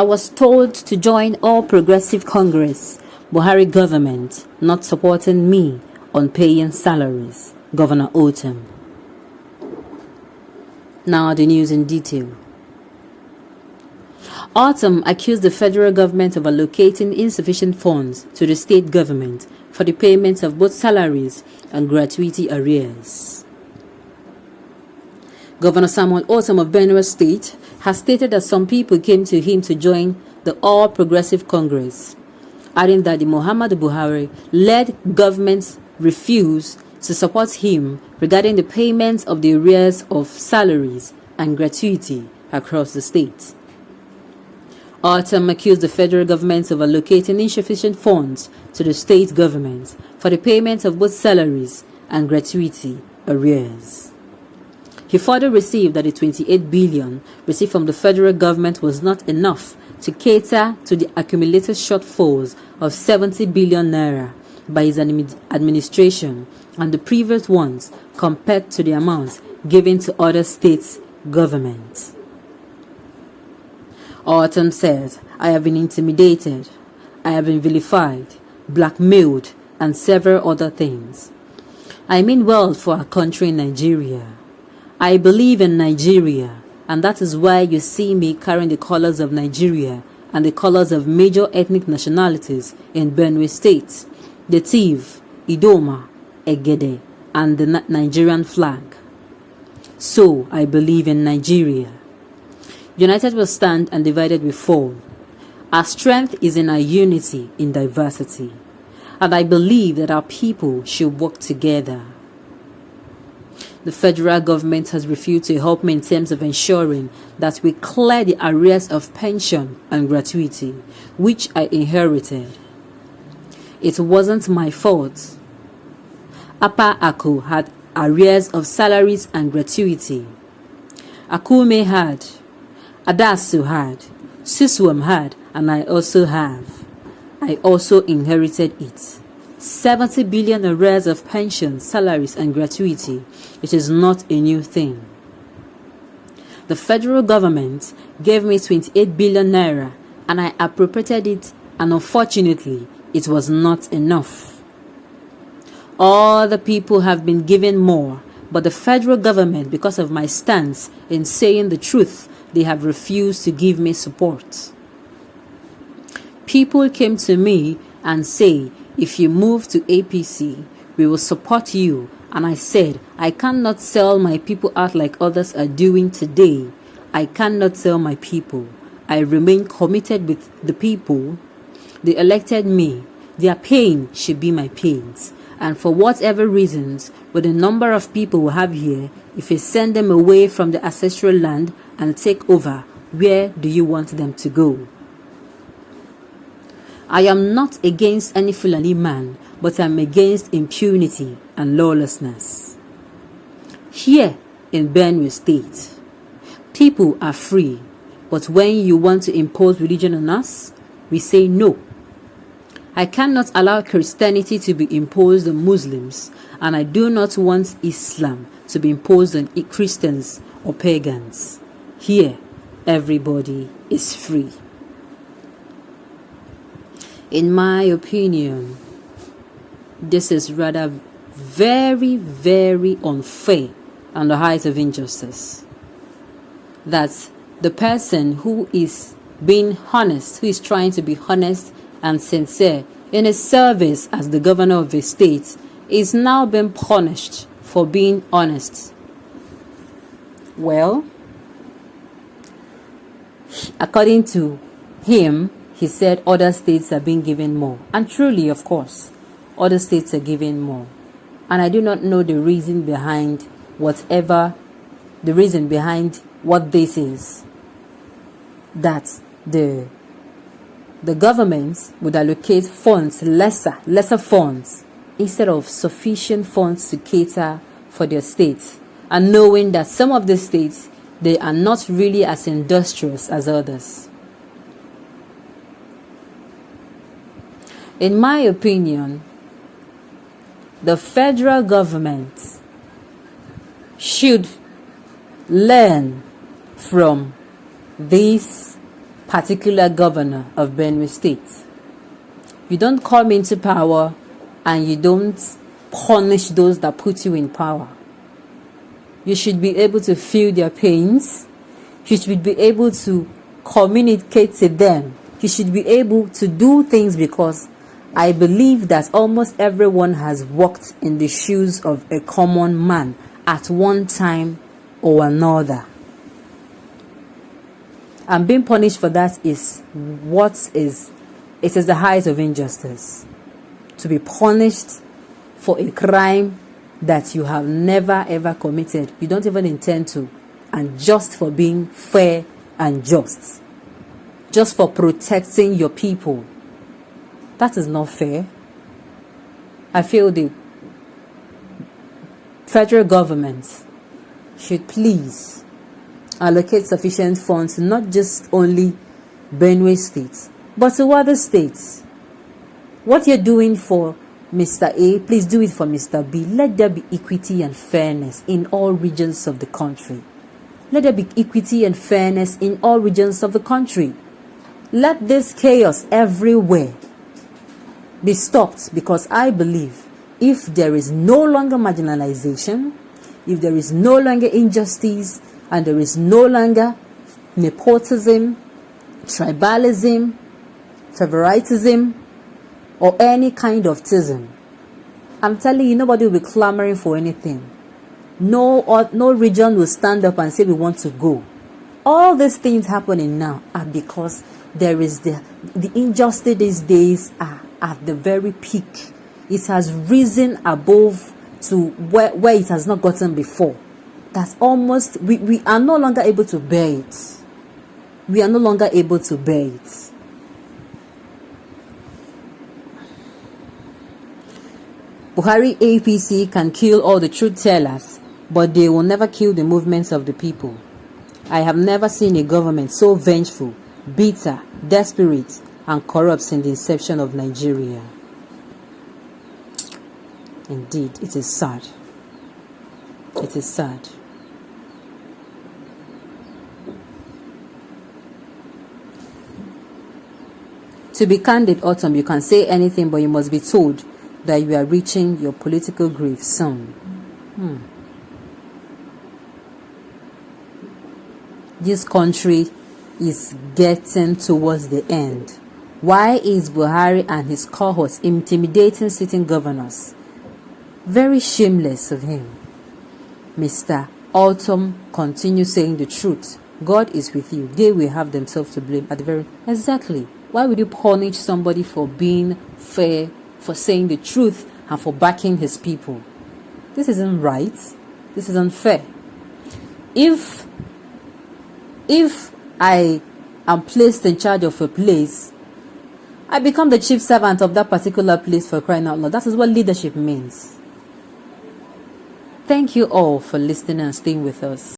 was told to join All Progressive Congress, Buhari government not supporting me on paying salaries, Governor Ortom. Now the news in detail. Ortom accused the federal government of allocating insufficient funds to the state government for the payment of both salaries and gratuity arrears. Governor Samuel Ortom of Benue State has stated that some people came to him to join the All Progressive Congress, adding that the Muhammadu Buhari-led government refused to support him regarding the payment of the arrears of salaries and gratuity across the state. Ortom accused the federal government of allocating insufficient funds to the state government for the payment of both salaries and gratuity arrears. He further received that the 28 billion received from the federal government was not enough to cater to the accumulated shortfalls of 70 billion naira by his administration and the previous ones compared to the amounts given to other states' governments. Ortom says, "I have been intimidated, I have been vilified, blackmailed, and several other things. I mean well for our country, Nigeria. I believe in Nigeria, and that is why you see me carrying the colors of Nigeria and the colors of major ethnic nationalities in Benue State, the Tiv, Idoma, Egede, and the Nigerian flag. So I believe in Nigeria. United we stand and divided we fall. Our strength is in our unity in diversity, and I believe that our people should work together. The federal government has refused to help me in terms of ensuring that we clear the arrears of pension and gratuity, which I inherited. It wasn't my fault. Apa Aku had arrears of salaries and gratuity. Akume had, Adasu had, Siswam had, and I also have. I also inherited it. 70 billion arrears of pensions, salaries, and gratuity. It is not a new thing. The federal government gave me 28 billion naira and I appropriated it, and unfortunately, it was not enough. All the people have been given more, but the federal government, because of my stance in saying the truth, they have refused to give me support. People came to me and say, if you move to APC, we will support you. And I said, I cannot sell my people out like others are doing today. I cannot sell my people. I remain committed with the people. They elected me. Their pain should be my pains. And for whatever reasons, with the number of people we have here, if you send them away from the ancestral land and take over, where do you want them to go? I am not against any Fulani man, but I am against impunity and lawlessness. Here in Benue State, people are free, but when you want to impose religion on us, we say no. I cannot allow Christianity to be imposed on Muslims, and I do not want Islam to be imposed on Christians or pagans. Here, everybody is free. In my opinion, this is rather very, very unfair and the height of injustice. That the person who is being honest, who is trying to be honest and sincere in his service as the governor of a state, is now being punished for being honest. Well, according to him, he said other states are being given more. And truly, of course, other states are giving more. And I do not know the reason behind what this is. That the government would allocate funds, lesser funds, instead of sufficient funds to cater for their states. And knowing that some of the states, they are not really as industrious as others. In my opinion, the federal government should learn from these particular governor of Benue State. You don't come into power and you don't punish those that put you in power. You should be able to feel their pains. You should be able to communicate to them. You should be able to do things, because I believe that almost everyone has walked in the shoes of a common man at one time or another. And being punished for that is it is the height of injustice. To be punished for a crime that you have never ever committed, you don't even intend to, and just for being fair and just for protecting your people. That is not fair. I feel the federal government should please allocate sufficient funds, not just only Benue State, but to other states. What you're doing for Mr. A, please do it for Mr. B. Let there be equity and fairness in all regions of the country. Let there be equity and fairness in all regions of the country. Let this chaos everywhere be stopped, because I believe if there is no longer marginalization, if there is no longer injustice, and there is no longer nepotism, tribalism, favoritism, or any kind of tism, I'm telling you, nobody will be clamoring for anything. No region will stand up and say we want to go. All these things happening now are because there is the injustice these days are at the very peak. It has risen above to where it has not gotten before. That's almost, we are no longer able to bear it. We are no longer able to bear it. Buhari APC can kill all the truth tellers, but they will never kill the movements of the people. I have never seen a government so vengeful, bitter, desperate, and corrupt since the inception of Nigeria. Indeed, it is sad. It is sad. To be candid, Ortom, you can say anything, but you must be told that you are reaching your political grave soon. This country is getting towards the end. Why is Buhari and his cohorts intimidating sitting governors? Very shameless of him. Mr. Ortom, continue saying the truth. God is with you. They will have themselves to blame at the very... Exactly. Why would you punish somebody for being fair, for saying the truth, and for backing his people? This isn't right. This is unfair. If I am placed in charge of a place, I become the chief servant of that particular place, for crying out loud. That is what leadership means. Thank you all for listening and staying with us.